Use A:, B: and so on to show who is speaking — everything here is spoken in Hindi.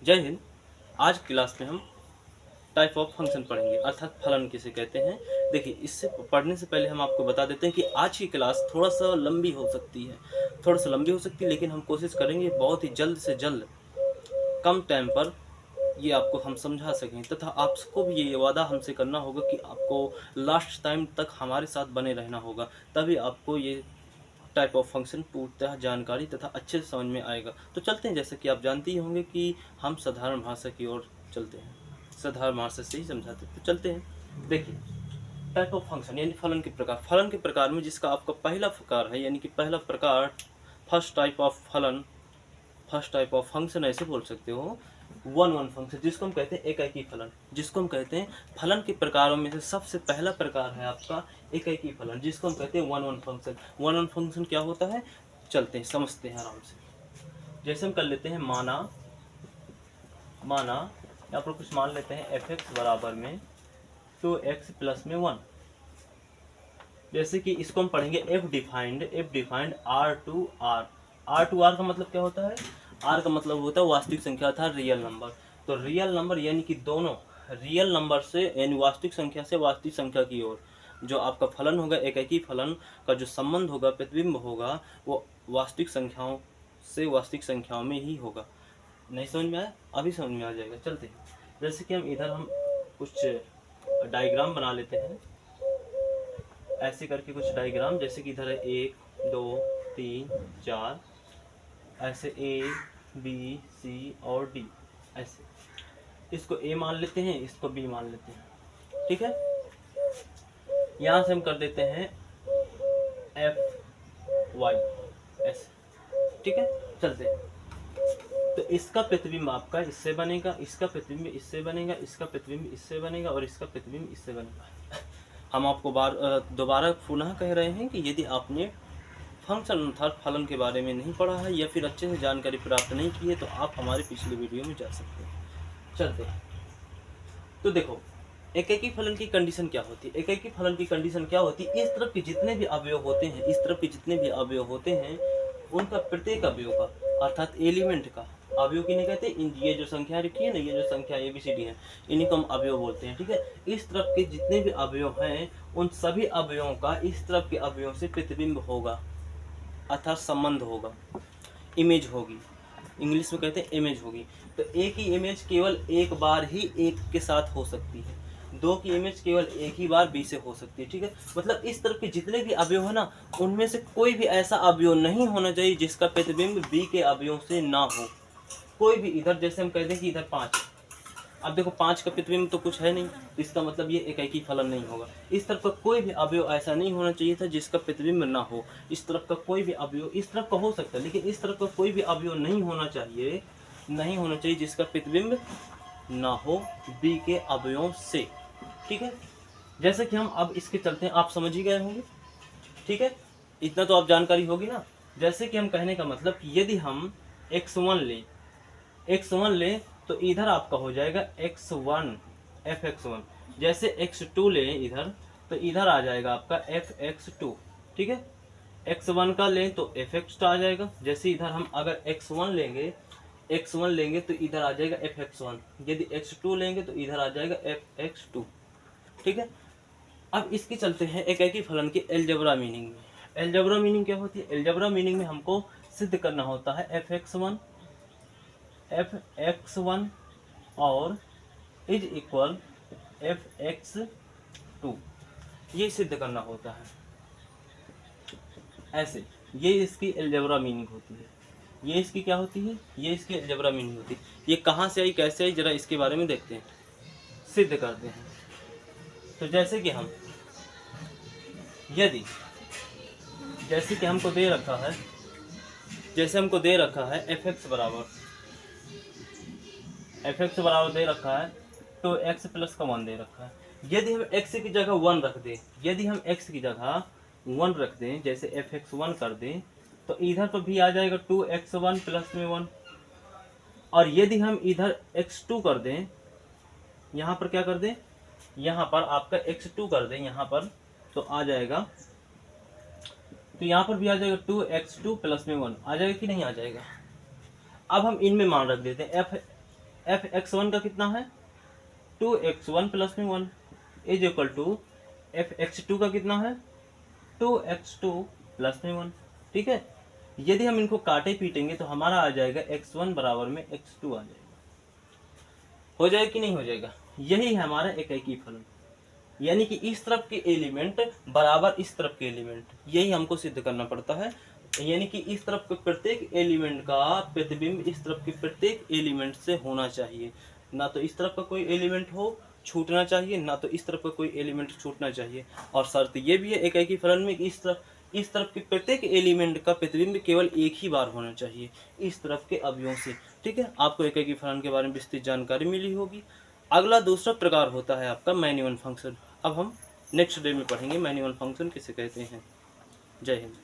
A: जय हिंद। आज क्लास में हम टाइप ऑफ फंक्शन पढ़ेंगे, अर्थात फलन किसे कहते हैं। देखिए, इससे पढ़ने से पहले हम आपको बता देते हैं कि आज की क्लास थोड़ा सा लंबी हो सकती है, लेकिन हम कोशिश करेंगे बहुत ही जल्द से जल्द कम टाइम पर ये आपको हम समझा सकें, तथा आपको भी ये वादा हमसे करना होगा कि आपको लास्ट टाइम तक हमारे साथ बने रहना होगा, तभी आपको ये टाइप ऑफ फंक्शन पूर्णतः जानकारी तथा अच्छे से समझ में आएगा। तो चलते हैं, जैसे कि आप जानते ही होंगे कि हम साधारण भाषा की ओर चलते हैं, साधारण भाषा से ही समझाते हैं। तो चलते हैं। देखिए, टाइप ऑफ फंक्शन यानी फलन के प्रकार में जिसका आपका पहला प्रकार है, यानी कि पहला प्रकार फर्स्ट टाइप ऑफ फंक्शन ऐसे बोल सकते हो, वन वन फंक्शन, जिसको हम कहते हैं एकाकी फलन, जिसको हम कहते हैं फलन के प्रकारों में से सबसे पहला प्रकार है आपका एकाकी फलन, जिसको हम कहते हैं one one function. One one function क्या होता है, चलते हैं समझते हैं आराम से। जैसे हम कर लेते हैं, माना यहाँ पर कुछ मान लेते हैं, एफ एक्स बराबर में 2x प्लस में 1। जैसे कि इसको हम पढ़ेंगे f defined R to R का मतलब क्या होता है, आर का मतलब होता है वास्तविक संख्या था रियल नंबर। तो रियल नंबर यानी कि दोनों रियल नंबर से, यानी वास्तविक संख्या से वास्तविक संख्या की ओर जो आपका फलन होगा, एकाकी फलन का जो संबंध होगा, प्रतिबिंब होगा, वो वास्तविक संख्याओं से वास्तविक संख्याओं में ही होगा। नहीं समझ में आया? अभी समझ में आ जाएगा। चलते हैं, जैसे कि हम कुछ डायग्राम बना लेते हैं, ऐसे करके कुछ डायग्राम, जैसे कि इधर है 1 2 3 4, ऐसे ए बी सी और डी, ऐसे इसको ए मान लेते हैं, इसको बी मान लेते हैं, ठीक है। यहाँ से हम कर देते हैं एफ वाई ऐसे, ठीक है। चलते हैं। तो इसका प्रतिबिंब आपका इससे बनेगा, इसका प्रतिबिंब इससे बनेगा, इसका प्रतिबिंब इससे बनेगा और इसका प्रतिबिंब इससे बनेगा। हम आपको दोबारा पुनः कह रहे हैं कि यदि आपने फंक्शन अर्थात फलन के बारे में नहीं पढ़ा है या फिर अच्छे से जानकारी प्राप्त नहीं की है, तो आप हमारे पिछले वीडियो में जा सकते हैं। चलते हैं। तो देखो, एकाकी फलन की कंडीशन क्या होती है। एकाकी फलन की कंडीशन क्या होती है, इस तरफ के जितने भी अवयव होते हैं, उनका प्रत्येक अवयव का, अर्थात एलिमेंट का, अवयव किन्हें कहते हैं, ये जो संख्या रखी है ना, ये जो संख्या ABCD है, इन्हीं को हम अवयव बोलते हैं, ठीक है। इस तरफ के जितने भी अवयव हैं, उन सभी अवयवों का इस तरफ के अवयव से प्रतिबिंब होगा, अर्थात संबंध होगा, इमेज होगी, इंग्लिश में कहते हैं इमेज होगी। तो एक ही इमेज केवल एक बार ही एक के साथ हो सकती है, दो की इमेज केवल एक ही बार बी से हो सकती है, ठीक है। मतलब इस तरह के जितने भी अवयव है ना, उनमें से कोई भी ऐसा अवयव नहीं होना चाहिए जिसका प्रतिबिंब बी के अवयव से ना हो। कोई भी, इधर जैसे हम कहते हैं कि इधर 5, अब देखो 5 का प्रतिबिंब तो कुछ है नहीं, इसका मतलब ये एकाकी फलन नहीं होगा। इस तरफ का कोई भी अवयव ऐसा नहीं होना चाहिए था जिसका प्रतिबिंब ना हो। इस तरफ का कोई भी अवयव, इस तरफ का हो सकता है, लेकिन इस तरफ का कोई भी अवयव नहीं होना चाहिए जिसका प्रतिबिंब ना हो बी के अवयवों से, ठीक है। जैसे कि हम अब इसके चलते हैं, आप समझ ही गए होंगे, ठीक है। इतना तो आप जानकारी होगी ना। जैसे कि हम कहने का मतलब कि यदि हम x1 लें तो इधर आपका हो जाएगा x1 fx1। जैसे x2 लें इधर, तो इधर आ जाएगा आपका fx2, ठीक है। x1 का लें तो fx आ जाएगा। जैसे इधर हम अगर x1 लेंगे तो इधर आ जाएगा fx1। यदि x2 लेंगे तो इधर आ जाएगा fx2, ठीक है। अब इसके चलते हैं एकाकी फलन के अलजेब्रा मीनिंग में। अलजेब्रा मीनिंग क्या होती है, अलजेब्रा मीनिंग में हमको सिद्ध करना होता है fx1 और इज इक्वल fx2, ये सिद्ध करना होता है ऐसे। ये इसकी अलजेब्रा मीनिंग होती है, ये इसकी क्या होती है, ये इसकी अलजेब्रा मीनिंग होती है। ये कहाँ से आई, कैसे आई, जरा इसके बारे में देखते हैं, सिद्ध करते हैं। तो जैसे कि हम यदि जैसे कि हमको दे रखा है, fx बराबर दे रखा है, तो x प्लस का 1 दे रखा है। यदि हम x की जगह 1 रख दें, जैसे fx1 कर दें, तो इधर पर भी आ जाएगा 2x1 प्लस में 1। और यदि हम इधर x2 कर दें, यहाँ पर क्या कर दें, यहाँ पर आपका x2 कर दें यहाँ पर, तो आ जाएगा, तो यहाँ पर भी आ जाएगा 2x2 प्लस में 1 आ जाएगा कि नहीं आ जाएगा। अब हम इनमें मान रख देते हैं, एफ एक्स वन का कितना है 2x1 प्लस में 1 is equal to f x two का कितना है 2x2 प्लस में 1। ठीक है, यदि हम इनको काटे पीटेंगे तो हमारा आ जाएगा x1 बराबर में x2 आ जाएगा। हो जाएगा कि नहीं हो जाएगा? यही है हमारा एकाकी फलन, यानी कि इस तरफ के एलिमेंट बराबर इस तरफ के एलिमेंट, यही हमको सिद्ध करना पड़ता है। यानी कि इस तरफ के प्रत्येक एलिमेंट का प्रतिबिंब इस तरफ के प्रत्येक एलिमेंट से होना चाहिए, ना तो इस तरफ का कोई एलिमेंट हो छूटना चाहिए, ना तो इस तरफ का कोई एलिमेंट छूटना चाहिए। और शर्त ये भी है एकाकी फलन में कि इस तरफ के प्रत्येक एलिमेंट का प्रतिबिंब केवल एक ही बार होना चाहिए इस तरफ के अवयवों से। ठीक है, आपको एकाकी फलन के बारे में विस्तृत जानकारी मिली होगी। अगला दूसरा प्रकार होता है आपका मैन्युअल फंक्शन। अब हम नेक्स्ट डे में पढ़ेंगे मैन्युअल फंक्शन किसे कहते हैं। जय हिंद।